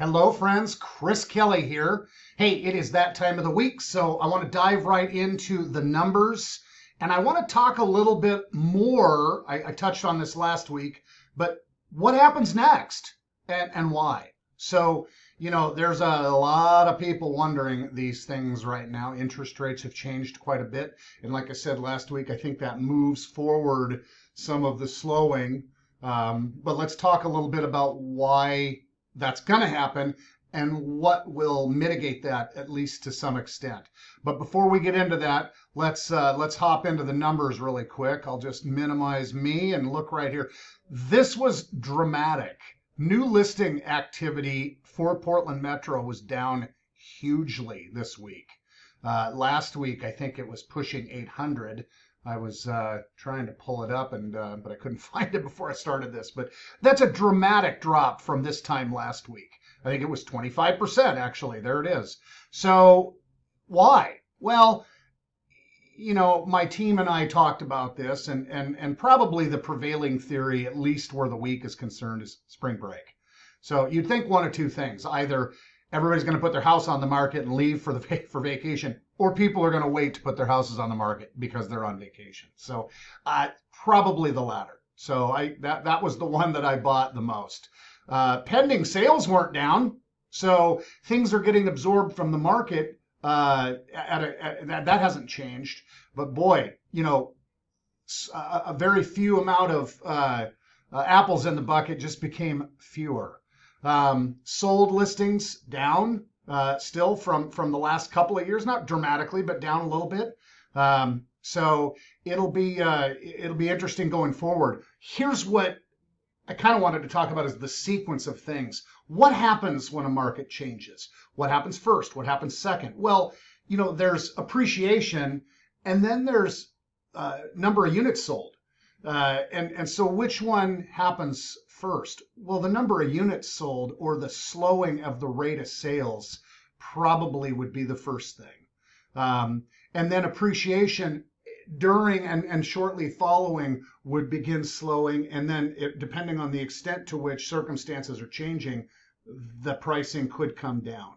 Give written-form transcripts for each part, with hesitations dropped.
Hello, friends. Chris Kelly here. Hey, it is that time of the week, so I want to dive right into the numbers. And I want to talk a little bit more. I touched on this last week, but what happens next and why? There's a lot of people wondering these things right now. Interest rates have changed quite a bit. And like I said last week, I think that moves forward some of the slowing. But let's talk a little bit about why that's going to happen and what will mitigate that at least to some extent. But before we get into that, let's hop into the numbers really quick. I'll just minimize me and look right here. This was dramatic. New listing activity for Portland Metro was down hugely this week. Last week, I think it was pushing 800. I was trying to pull it up, but I couldn't find it before I started this. But that's a dramatic drop from this time last week. I think it was 25% actually. There it is. So why? Well, my team and I talked about this, and probably the prevailing theory, at least where the week is concerned, is spring break. So you'd think one of two things: either everybody's going to put their house on the market and leave for vacation, or people are going to wait to put their houses on the market because they're on vacation. So probably the latter. So that was the one that I bought the most. Pending sales weren't down, so things are getting absorbed from the market. That hasn't changed. But boy, a very few amount of apples in the bucket just became fewer. Sold listings down still from the last couple of years, not dramatically, but down a little bit. So it'll be interesting going forward. Here's what I kind of wanted to talk about is the sequence of things. What happens when a market changes? What happens first? What happens second? Well, there's appreciation, and then there's number of units sold. And so which one happens first? Well, the number of units sold or the slowing of the rate of sales probably would be the first thing. And then appreciation during and shortly following would begin slowing. And then depending on the extent to which circumstances are changing, the pricing could come down.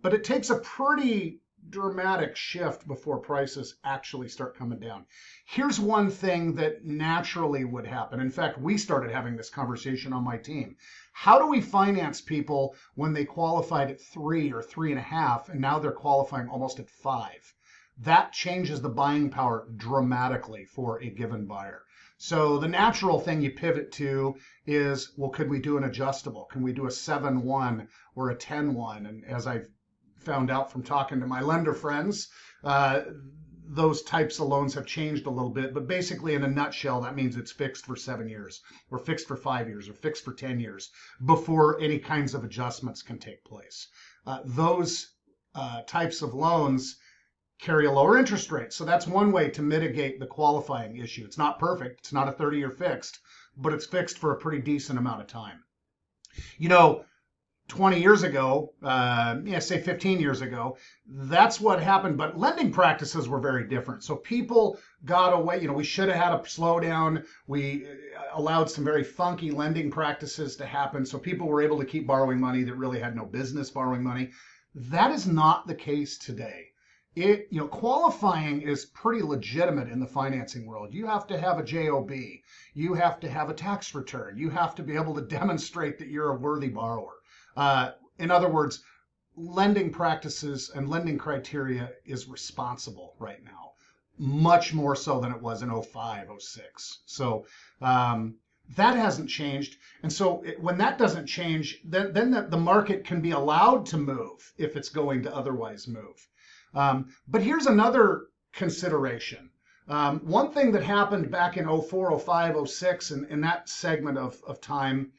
But it takes a pretty dramatic shift before prices actually start coming down. Here's one thing that naturally would happen. In fact, we started having this conversation on my team. How do we finance people when they qualified at 3 or 3.5, and now they're qualifying almost at 5? That changes the buying power dramatically for a given buyer. So the natural thing you pivot to is, well, could we do an adjustable? Can we do a 7-1 or a 10-1? And as I've found out from talking to my lender friends, those types of loans have changed a little bit. But basically, in a nutshell, that means it's fixed for 7 years, or fixed for 5 years, or fixed for 10 years before any kinds of adjustments can take place. Those types of loans carry a lower interest rate. So that's one way to mitigate the qualifying issue. It's not perfect. It's not a 30-year fixed, but it's fixed for a pretty decent amount of time. 20 years ago, say 15 years ago, that's what happened. But lending practices were very different. So people got away. We should have had a slowdown. We allowed some very funky lending practices to happen. So people were able to keep borrowing money that really had no business borrowing money. That is not the case today. Qualifying is pretty legitimate in the financing world. You have to have a JOB. You have to have a tax return. You have to be able to demonstrate that you're a worthy borrower. In other words, lending practices and lending criteria is responsible right now, much more so than it was in 05, 06. So that hasn't changed. And so when that doesn't change, then the market can be allowed to move if it's going to otherwise move. But here's another consideration. One thing that happened back in 04, 05, 06, in that segment of time,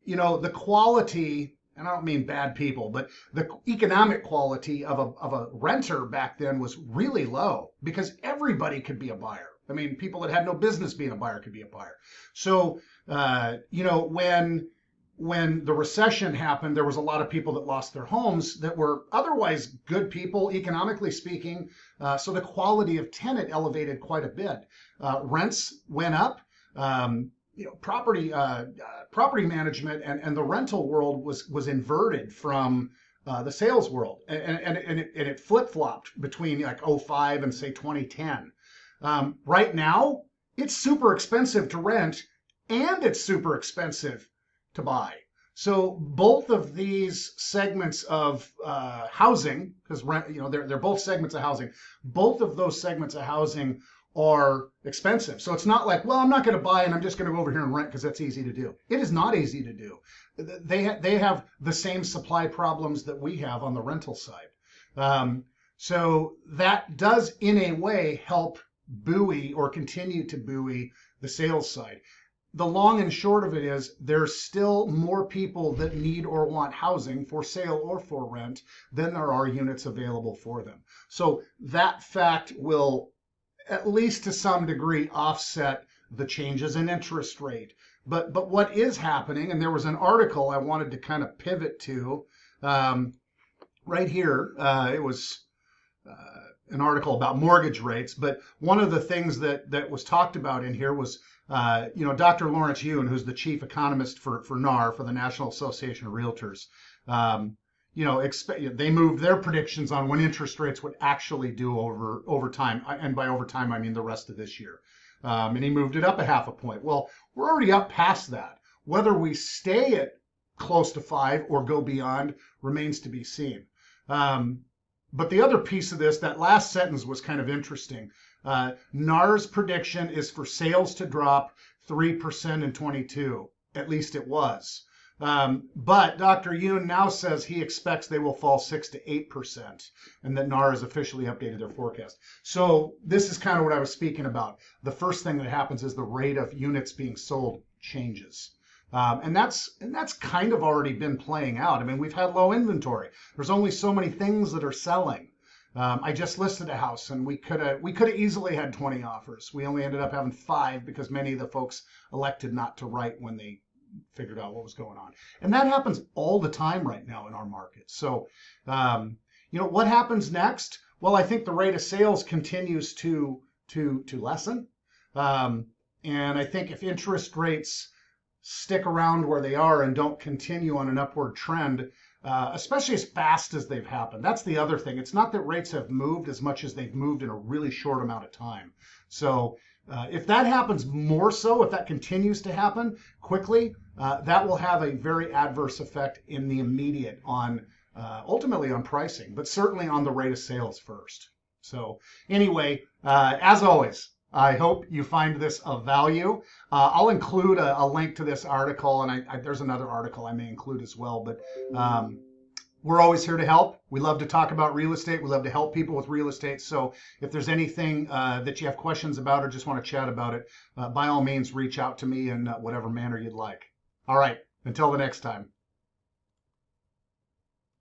the quality, and I don't mean bad people, but the economic quality of a renter back then was really low because everybody could be a buyer. I mean, people that had no business being a buyer could be a buyer. So, when the recession happened, there was a lot of people that lost their homes that were otherwise good people, economically speaking. So the quality of tenant elevated quite a bit. Rents went up. property management and the rental world was inverted from the sales world, and it flip flopped between like '05 and say 2010. Right now, it's super expensive to rent and it's super expensive to buy. So both of these segments of housing, because rent, they're both segments of housing. Both of those segments of housing are expensive. So it's not like, well, I'm not going to buy and I'm just going to go over here and rent because that's easy to do. It is not easy to do. They have the same supply problems that we have on the rental side. So that does, in a way, help buoy or continue to buoy the sales side. The long and short of it is there's still more people that need or want housing for sale or for rent than there are units available for them. So that fact will, at least to some degree, offset the changes in interest rate. But what is happening, and there was an article I wanted to kind of pivot to right here. It was an article about mortgage rates, but one of the things that was talked about in here was Dr. Lawrence Yun, who's the chief economist for NAR, for the National Association of Realtors. They moved their predictions on when interest rates would actually do over time, and by over time I mean the rest of this year. And he moved it up a half a point. Well, we're already up past that. Whether we stay at close to 5 or go beyond remains to be seen. But the other piece of this, that last sentence was kind of interesting. NAR's prediction is for sales to drop 3% in 22. At least it was. But Dr. Yoon now says he expects they will fall 6 to 8%, and that NAR has officially updated their forecast. So this is kind of what I was speaking about. The first thing that happens is the rate of units being sold changes. And that's kind of already been playing out. I mean, we've had low inventory. There's only so many things that are selling. I just listed a house, and we could have easily had 20 offers. We only ended up having 5 because many of the folks elected not to write when they figured out what was going on. And that happens all the time right now in our market. So, what happens next? Well, I think the rate of sales continues to lessen. And I think if interest rates stick around where they are and don't continue on an upward trend, especially as fast as they've happened. That's the other thing. It's not that rates have moved as much as they've moved in a really short amount of time. So if that happens more so, if that continues to happen quickly, that will have a very adverse effect in the immediate on ultimately on pricing, but certainly on the rate of sales first. So anyway, as always, I hope you find this of value. I'll include a link to this article, and there's another article I may include as well. But we're always here to help. We love to talk about real estate. We love to help people with real estate. So if there's anything that you have questions about or just want to chat about it, by all means, reach out to me in whatever manner you'd like. All right, until the next time.